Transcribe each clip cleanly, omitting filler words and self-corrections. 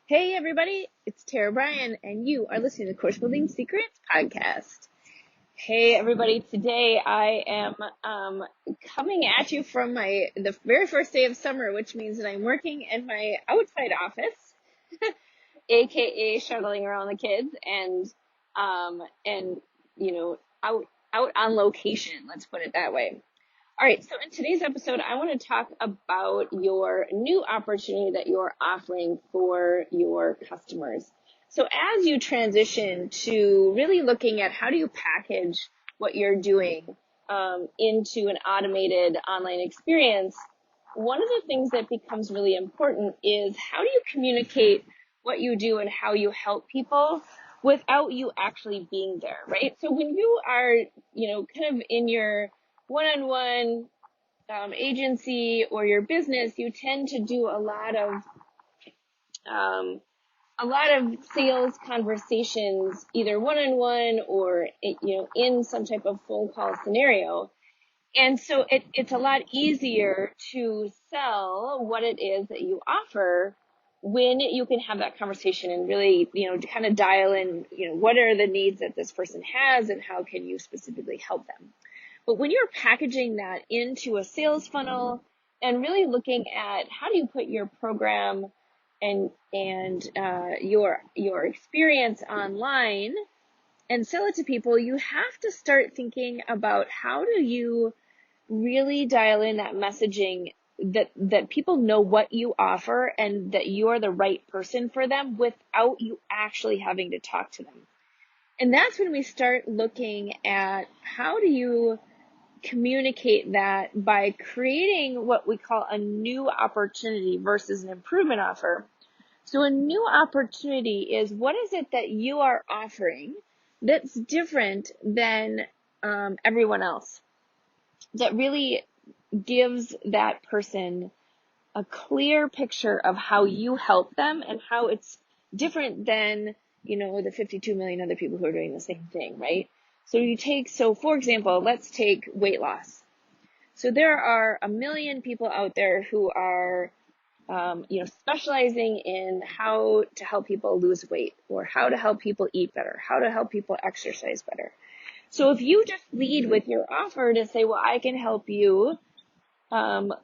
Hey everybody, it's Tara Bryan, and you are listening to the Course Building Secrets podcast. Hey everybody, today I am coming at you from the very first day of summer, which means that I'm working in my outside office, aka shuttling around the kids and out on location. Let's put it that way. All right, so in today's episode, I want to talk about your new opportunity that you're offering for your customers. So as you transition to really looking at how do you package what you're doing into an automated online experience, one of the things that becomes really important is how do you communicate what you do and how you help people without you actually being there, right? So when you are, kind of in your one-on-one agency or your business, you tend to do a lot of sales conversations, either one-on-one or in some type of phone call scenario. And so it's a lot easier to sell what it is that you offer when you can have that conversation and really, to kind of dial in, what are the needs that this person has and how can you specifically help them. But when you're packaging that into a sales funnel and really looking at how do you put your program and your experience online and sell it to people, you have to start thinking about how do you really dial in that messaging that people know what you offer and that you are the right person for them without you actually having to talk to them. And that's when we start looking at how do you communicate that by creating what we call a new opportunity versus an improvement offer. So a new opportunity is what is it that you are offering that's different than everyone else, that really gives that person a clear picture of how you help them and how it's different than, the 52 million other people who are doing the same thing, right? So for example, let's take weight loss. So there are 1 million people out there who are, specializing in how to help people lose weight or how to help people eat better, how to help people exercise better. So if you just lead with your offer to say, well, I can help you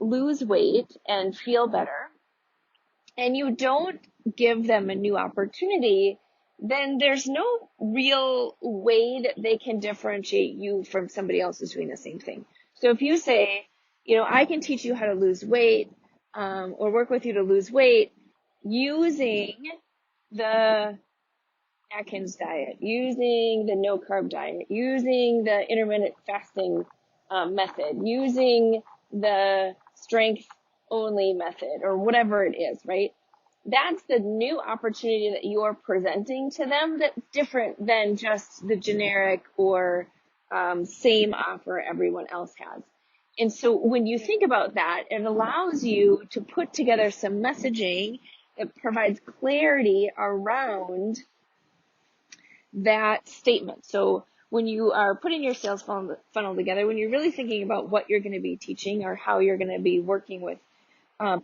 lose weight and feel better, and you don't give them a new opportunity, then there's no real way that they can differentiate you from somebody else who's doing the same thing. So if you say, I can teach you how to lose weight, or work with you to lose weight using the Atkins diet, using the no carb diet, using the intermittent fasting method, using the strength only method, or whatever it is, right? That's the new opportunity that you're presenting to them that's different than just the generic or same offer everyone else has. And so when you think about that, it allows you to put together some messaging that provides clarity around that statement. So when you are putting your sales funnel together, when you're really thinking about what you're going to be teaching or how you're going to be working with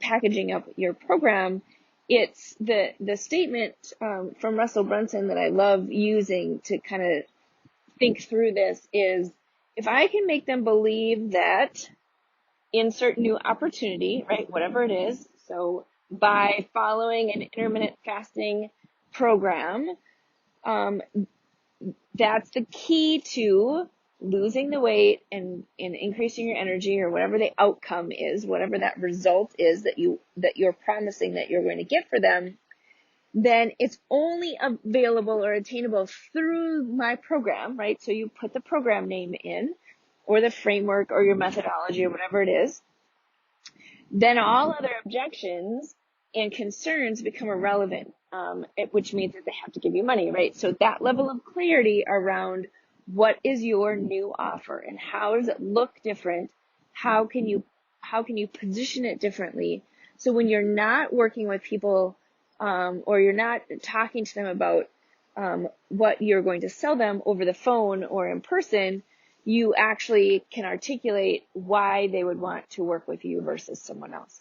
packaging up your program, it's the statement from Russell Brunson that I love using to kind of think through this is, if I can make them believe that insert new opportunity, right, whatever it is, so by following an intermittent fasting program, that's the key to losing the weight and increasing your energy, or whatever the outcome is, whatever that result is that you're promising that you're going to get for them, then it's only available or attainable through my program, right? So you put the program name in, or the framework, or your methodology, or whatever it is. Then all other objections and concerns become irrelevant, which means that they have to give you money, right? So that level of clarity around what is your new offer and how does it look different? How can you position it differently? So when you're not working with people, or you're not talking to them about what you're going to sell them over the phone or in person, you actually can articulate why they would want to work with you versus someone else.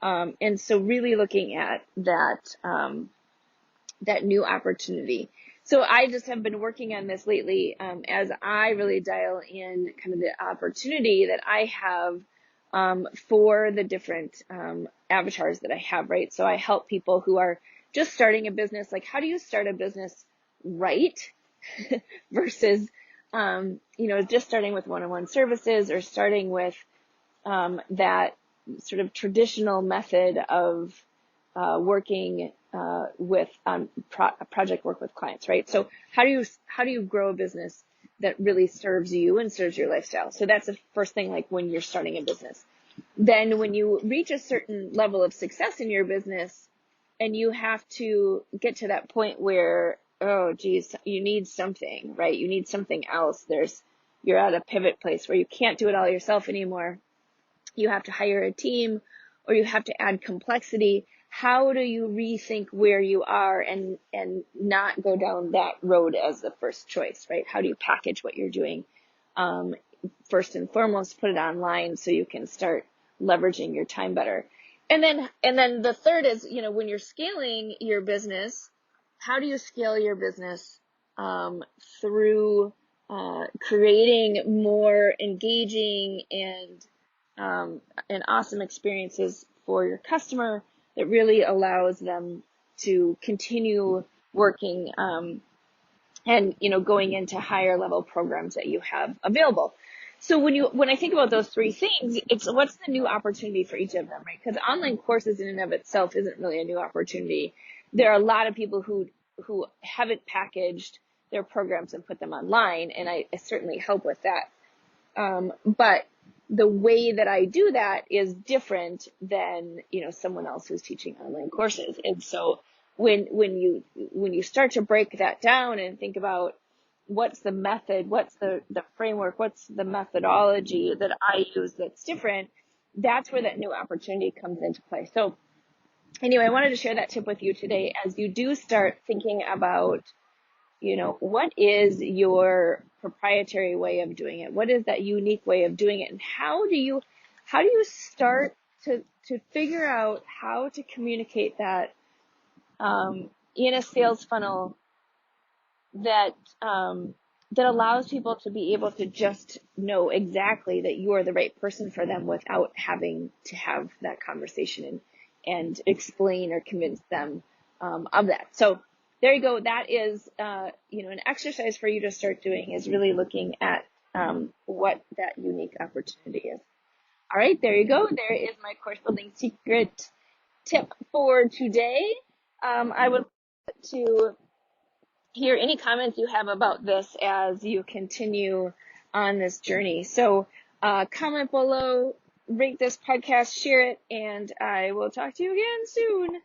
And so really looking at that that new opportunity. So I just have been working on this lately, as I really dial in kind of the opportunity that I have for the different avatars that I have, right? So I help people who are just starting a business, like how do you start a business right versus, just starting with one-on-one services or starting with that sort of traditional method of working with project work with clients, right? So how do you grow a business that really serves you and serves your lifestyle? So that's the first thing, like when you're starting a business. Then when you reach a certain level of success in your business and you have to get to that point where, oh geez, you need something, right? You need something else. You're at a pivot place where you can't do it all yourself anymore. You have to hire a team or you have to add complexity. How do you rethink where you are and not go down that road as the first choice, right? How do you package what you're doing? First and foremost, put it online so you can start leveraging your time better. And then the third is, when you're scaling your business, how do you scale your business through creating more engaging and awesome experiences for your customer that really allows them to continue working and going into higher level programs that you have available. So when I think about those three things, it's what's the new opportunity for each of them, right? Because online courses in and of itself isn't really a new opportunity. There are a lot of people who haven't packaged their programs and put them online, and I certainly help with that. But the way that I do that is different than, someone else who's teaching online courses. And so when you start to break that down and think about what's the method, what's the framework, what's the methodology that I use that's different, that's where that new opportunity comes into play. So anyway, I wanted to share that tip with you today as you do start thinking about, what is your proprietary way of doing it? What is that unique way of doing it? And how do you start to figure out how to communicate that in a sales funnel that allows people to be able to just know exactly that you are the right person for them without having to have that conversation and explain or convince them of that. So there you go. That is, an exercise for you to start doing is really looking at what that unique opportunity is. All right, there you go. There is my course building secret tip for today. I would like to hear any comments you have about this as you continue on this journey. So comment below, rate this podcast, share it, and I will talk to you again soon.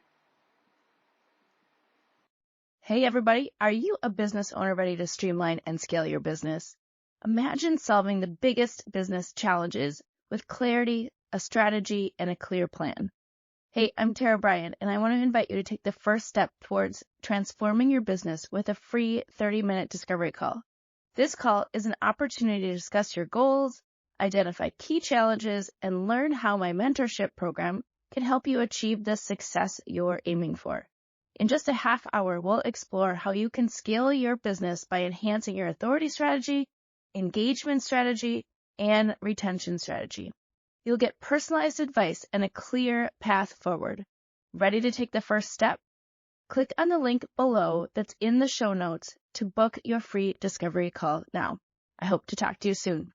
Hey everybody, are you a business owner ready to streamline and scale your business? Imagine solving the biggest business challenges with clarity, a strategy, and a clear plan. Hey, I'm Tara Bryan, and I want to invite you to take the first step towards transforming your business with a free 30-minute discovery call. This call is an opportunity to discuss your goals, identify key challenges, and learn how my mentorship program can help you achieve the success you're aiming for. In just a half hour, we'll explore how you can scale your business by enhancing your authority strategy, engagement strategy, and retention strategy. You'll get personalized advice and a clear path forward. Ready to take the first step? Click on the link below that's in the show notes to book your free discovery call now. I hope to talk to you soon.